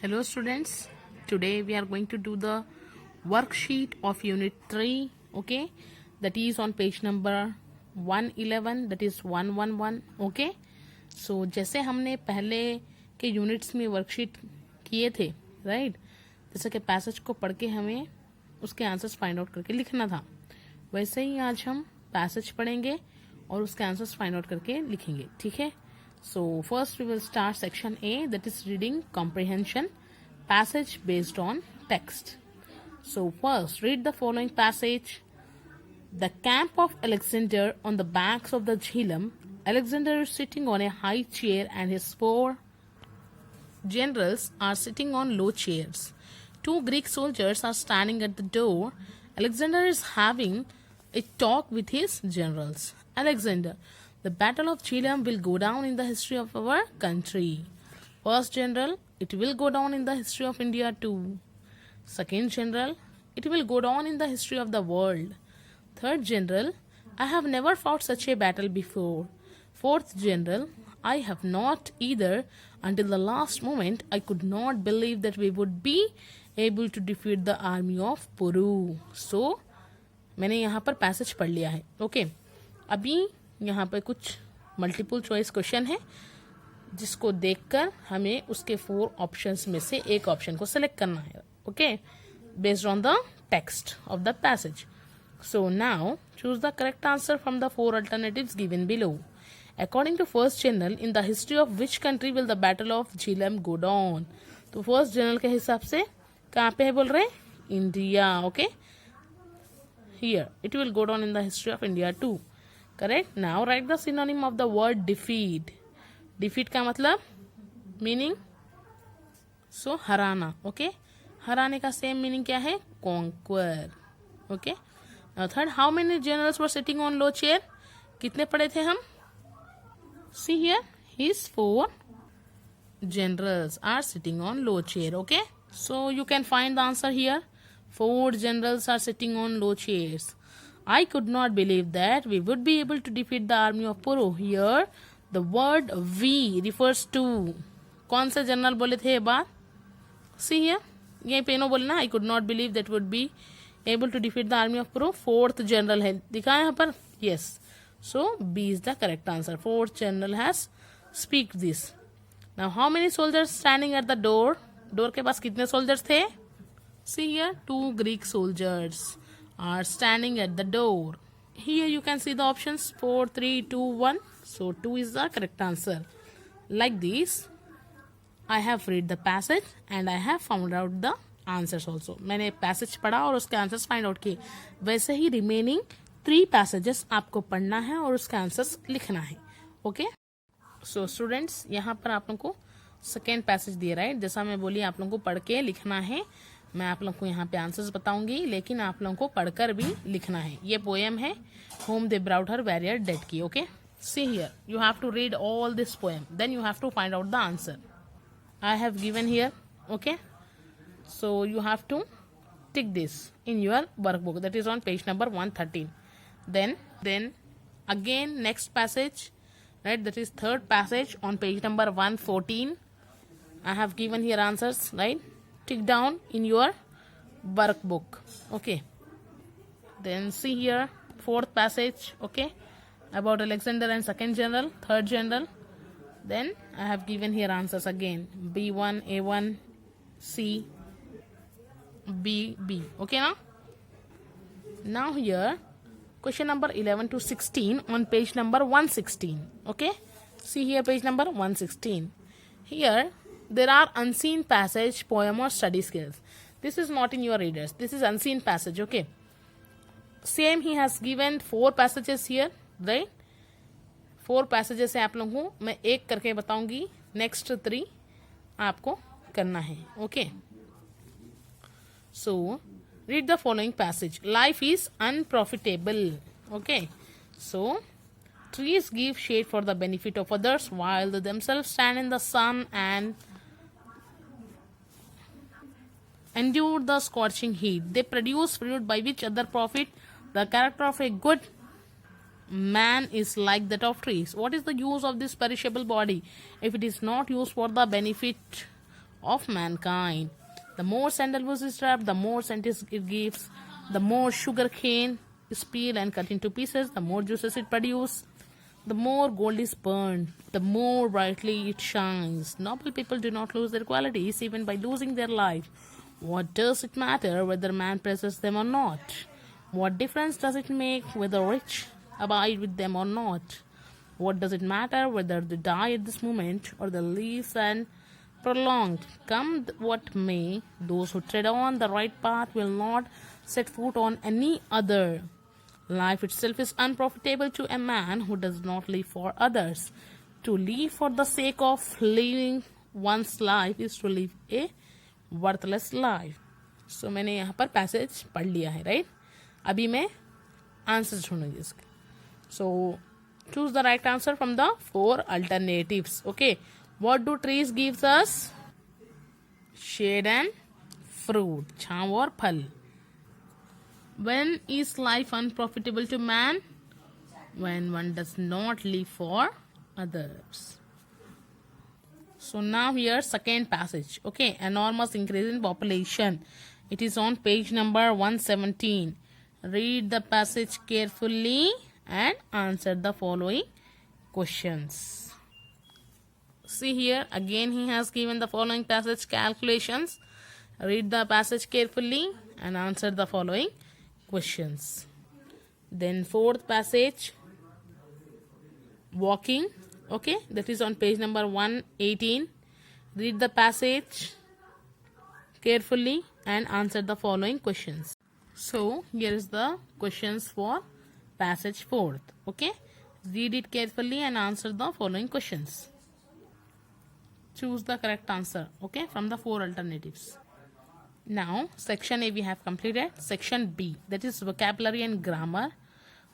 Hello students, today we are going to do the worksheet of unit 3, okay, that is on page number 111, that is 111, okay. So जैसे हमने पहले के units में worksheet किए थे, right, जैसे कि पैसेज को पढ़ के हमें उसके आंसर्स फाइंड आउट करके लिखना था, वैसे ही आज हम पैसेज पढ़ेंगे और उसके आंसर्स फाइंड आउट करके लिखेंगे, ठीक है. So first we will start section A, that is reading comprehension, passage based on text. So first read the following passage. The camp of Alexander on the banks of the Jhelum. Alexander is sitting on a high chair and his 4 generals are sitting on low chairs. 2 Greek soldiers are standing at the door. Alexander is having a talk with his generals. Alexander, the Battle of Jhelum will go down in the history of our country. First general, it will go down in the history of India too. Second general, it will go down in the history of the world. Third general, I have never fought such a battle before. Fourth general, I have not either. Until the last moment, I could not believe that we would be able to defeat the army of Puru. So, मैंने यहाँ पर passage पढ़ लिया है, okay. अभी यहाँ पर कुछ मल्टीपल चॉइस क्वेश्चन है जिसको देखकर हमें उसके 4 ऑप्शंस में से एक ऑप्शन को सेलेक्ट करना है, okay, based on the text of the passage. So now choose the correct answer from the 4 alternatives given below. According to first general, in the history of which country will the battle of Jhelum go down. तो first general के हिसाब से कहाँ पे है बोल रहे हैं? India, okay. Here it will go down in the history of India too. Correct. Now write the synonym of the word defeat. Defeat का मतलब मीनिंग, सो हराना, ओके. हराने का सेम मीनिंग क्या है? Conquer, okay. Now third, how many generals were sitting on low chair. कितने पढ़े थे हम? See here, his 4 generals are sitting on low chair, okay. So you can find the answer here. 4 generals are sitting on low chairs. I could not believe that we would be able to defeat the army of Puru. Here the word we refers to, कौन से general बोले थे ये बात? See here, ये पेनो बोले ना, I could not believe that would be able to defeat the army of Puru. 4th general है, दिखा है यहाँ पर? Yes. So B is the correct answer. 4th general has speak this. Now how many soldiers standing at the door? Door के पास कितने soldiers थे? See here, 2 Greek soldiers are standing at the door. Here you can see the options 4, 3, 2, 1. So 2 is the correct answer. Like this, I have read the passage and I have found out the answers also. मैंने passage पढ़ा और उसके answers find out किए. वैसे ही remaining 3 passages आपको पढ़ना है और उसके आंसर्स लिखना है, ओके. सो स्टूडेंट्स, यहाँ पर आप लोगों को सेकेंड पैसेज दिए, राइट. जैसा मैं बोली आप लोगों को पढ़ के लिखना है. मैं आप लोगों को यहाँ पे आंसर्स बताऊंगी, लेकिन आप लोगों को पढ़कर भी लिखना है. ये पोएम है home they brought her warrior dead की, okay. See here, you have to read all this poem, then you have to find out the answer. I have given here, okay. So you have to tick this in your workbook, that is on page number 113. Then again next passage, right, that is third passage on page number 114. I have given here answers, right. Tick down in your workbook, okay. Then see here 4th passage, okay, about Alexander and second general, third general. Then I have given here answers again, B1, A1, C, B, B, okay. Now here question number 11 to 16 on page number 116, okay. See here page number 116. Here there are unseen passage, poem or study skills. This is not in your readers, this is unseen passage, okay. Same he has given 4 passages here, right. 4 passages है आप लोगों को, मैं एक करके बताऊंगी, next 3 आपको करना है, okay. So read the following passage. Life is unprofitable, okay. So trees give shade for the benefit of others while they themselves stand in the sun and endure the scorching heat. They produce fruit by which other profit. The character of a good man is like that of trees. What is the use of this perishable body if it is not used for the benefit of mankind. The more sandalwood is wrapped, the more scent it gives. The more sugar cane is peeled and cut into pieces, the more juices it produces. The more gold is burned, the more brightly it shines. Noble people do not lose their qualities even by losing their life. What does it matter whether man praises them or not? What difference does it make whether rich abide with them or not? What does it matter whether they die at this moment or they live and prolonged? Come what may, those who tread on the right path will not set foot on any other. Life itself is unprofitable to a man who does not live for others. To live for the sake of living one's life is to live a worthless life. So मैंने यहाँ पर passage पढ़ लिया है, right? अभी मैं answer ढूंढूंगी इसके. So choose the right answer from the 4 alternatives. Okay, what do trees gives us? Shade and fruit, छांव और फल. When is life unprofitable to man? When one does not live for others. So now here second passage. Okay, enormous increase in population. It is on page number 117. Read the passage carefully and answer the following questions. See here, again he has given the following passage calculations. Read the passage carefully and answer the following questions. Then fourth passage, walking. Okay, that is on page number 118. Read the passage carefully and answer the following questions. So here is the questions for passage fourth. Okay, read it carefully and answer the following questions. Choose the correct answer, okay, from the 4 alternatives. Now section A we have completed. Section B, that is vocabulary and grammar.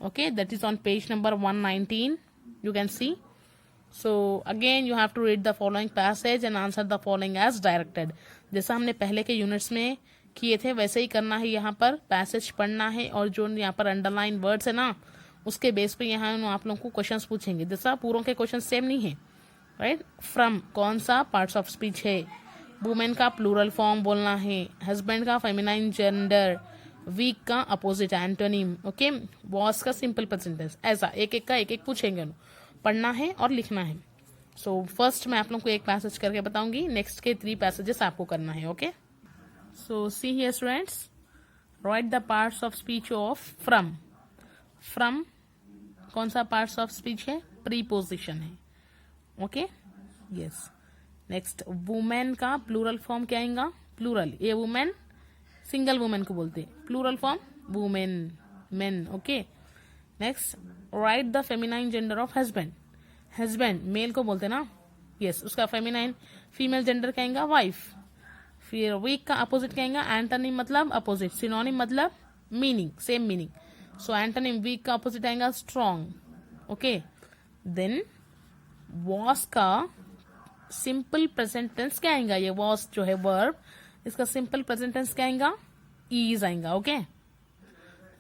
Okay, that is on page number 119. You can see. So again you have to read the following passage and answer the following as directed. जैसा हमने पहले के units में किए थे वैसे ही करना है. यहाँ पर पैसेज पढ़ना है और जो यहाँ पर अंडरलाइन वर्ड्स है ना उसके बेस पे यहाँ आप लोगों को क्वेश्चंस पूछेंगे. जैसा पूरों के क्वेश्चन सेम नहीं है, राइट? फ्रॉम कौन सा पार्ट्स ऑफ स्पीच है, वुमेन का प्लूरल फॉर्म बोलना है, हस्बैंड का फेमिनाइन जेंडर, वीक का अपोजिट एंटोनिम, ओके, वॉस का सिंपल प्रेजेंट टेंस. ऐसा एक एक का एक एक पूछेंगे, पढ़ना है और लिखना है. सो फर्स्ट मैं आप लोग को एक पैसेज करके बताऊंगी, नेक्स्ट के 3 पैसेजेस आपको करना है. Okay, so see here students, right the parts of speech of from. From कौन सा पार्ट्स ऑफ स्पीच है? प्रीपोजिशन है. Okay, yes. नेक्स्ट, वुमेन का प्लूरल फॉर्म क्या आएगा? प्लूरल. ये वुमेन सिंगल वुमेन को बोलते हैं. Plural form women, men. Okay. Next, write the feminine gender of husband. Husband male को बोलते ना, यस, उसका फेमिनाइन फीमेल जेंडर कहेंगे वाइफ. फिर वीक का अपोजिट कहेंगे एंटोनिम, मतलब अपोजिट. सिनोनिम मतलब meaning, same meaning. So antonym week का अपोजिट आएगा स्ट्रॉन्ग. ओके. देन वॉस का सिंपल प्रेजेंट टेंस क्या आएगा? ये वॉस जो है वर्ब, इसका सिंपल प्रेजेंट टेंस क्या आएगा? ईज आएगा. Okay,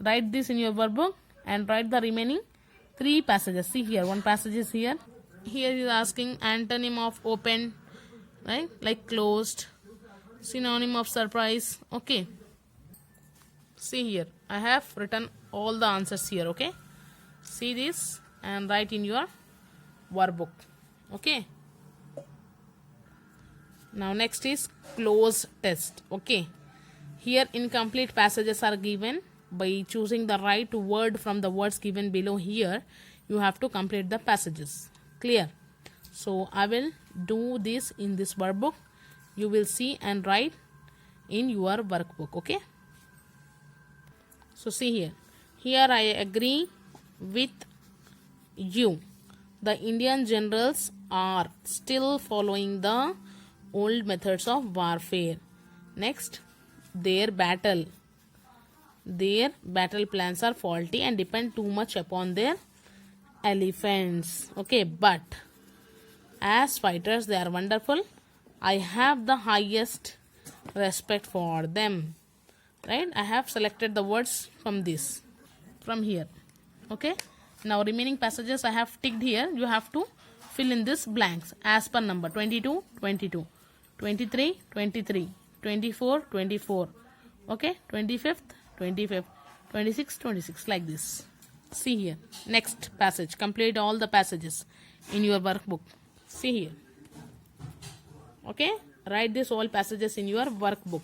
right this in your verb book and write the remaining 3 passages. See here, one passage is here. Here is asking antonym of open, right? Like closed. Synonym of surprise. Okay. See here, I have written all the answers here. Okay. See this and write in your workbook. Okay. Now next is close test. Okay. Here incomplete passages are given. By choosing the right word from the words given below here, you have to complete the passages. Clear? So I will do this in this workbook. You will see and write in your workbook. Okay. So see here. Here I agree with you. The Indian generals are still following the old methods of warfare. Next, their battle plans are faulty and depend too much upon their elephants. Okay, but as fighters they are wonderful. I have the highest respect for them. Right? I have selected the words from here. Okay. Now remaining passages I have ticked here. You have to fill in this blanks as per number 22, 22. 23, 23, 24, 24, okay, 25th, 25th, 26, 26, like this. See here. Next passage. Complete all the passages in your workbook. See here. Okay, write this all passages in your workbook.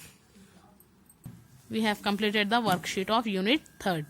We have completed the worksheet of unit 3rd.